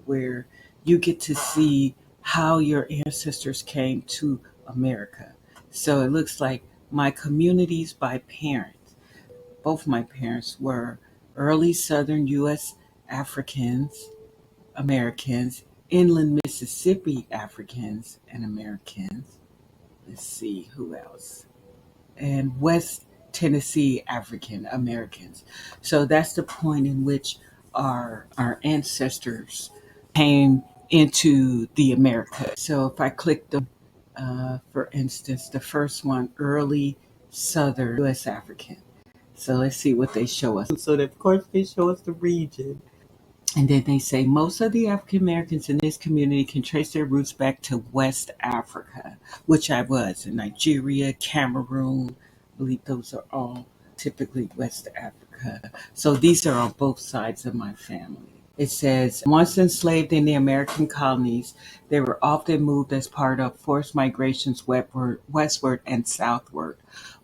where you get to see how your ancestors came to America. So it looks like my communities by parents. Both my parents were early Southern U.S. Africans, Americans, inland Mississippi Africans and Americans. Let's see who else. And West Tennessee African Americans. So that's the point in which our ancestors came into the Americas. So if I click the, for instance, the first one, early Southern U.S. African. So let's see what they show us. So of course they show us the region. And then they say most of the African Americans in this community can trace their roots back to West Africa, which I was in Nigeria, Cameroon. I believe those are all typically West Africa. So these are on both sides of my family. It says, once enslaved in the American colonies, they were often moved as part of forced migrations westward and southward.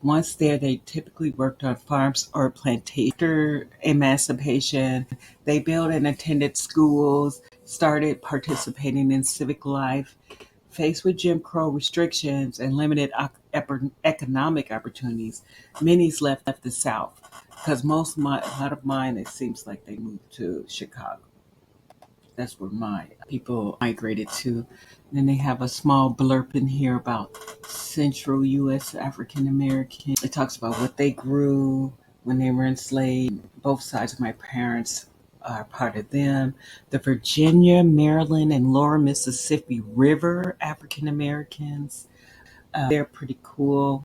Once there, they typically worked on farms or plantations. After emancipation, they built and attended schools, started participating in civic life. Faced with Jim Crow restrictions and limited economic opportunities, many left the South because a lot of mine, it seems like they moved to Chicago. That's where my people migrated to. And then they have a small blurb in here about Central U.S. African American. It talks about what they grew when they were enslaved. Both sides of my parents are part of them. The Virginia, Maryland, and Lower Mississippi River African Americans. They're pretty cool.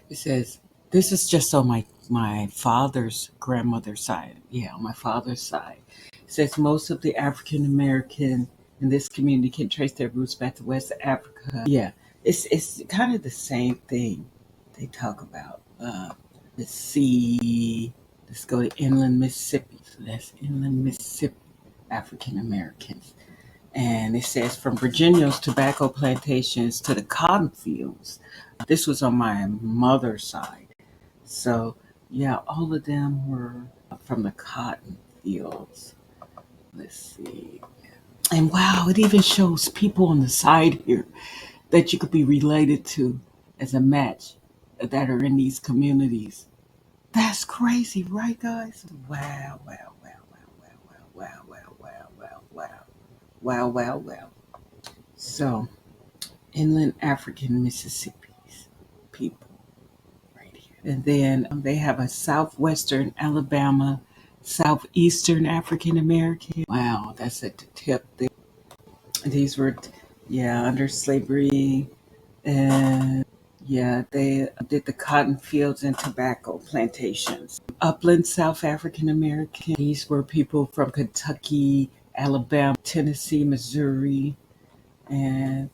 It says, this is just on my father's grandmother's side. Yeah, on my father's side. It says most of the African American in this community can trace their roots back to West Africa. Yeah, it's kind of the same thing they talk about. Let's see. Let's go to inland Mississippi. So that's inland Mississippi African Americans. And it says from Virginia's tobacco plantations to the cotton fields. This was on my mother's side. So, yeah, all of them were from the cotton fields. Let's see. And wow, it even shows people on the side here that you could be related to as a match that are in these communities. That's crazy, right, guys? Wow, wow, wow, wow, wow, wow, wow, wow, wow, wow, wow, wow, wow. So, inland African Mississippi's people right here. And then they have a southwestern Alabama, southeastern African American. Wow, that's at the tip there. These were, yeah, under slavery. And yeah, they did the cotton fields and tobacco plantations. Upland South African American. These were people from Kentucky, Alabama, Tennessee, Missouri. And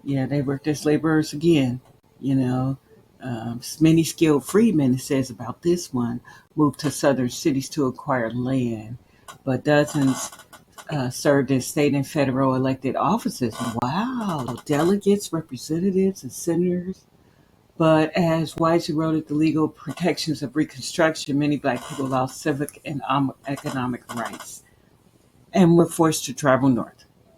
yeah, they worked as laborers again. You know, many skilled freedmen, it says about this one, moved to southern cities to acquire land, but dozens served in state and federal elected offices. Wow, delegates, representatives, and senators. But as whites eroded the legal protections of Reconstruction, many black people lost civic and economic rights and were forced to travel north.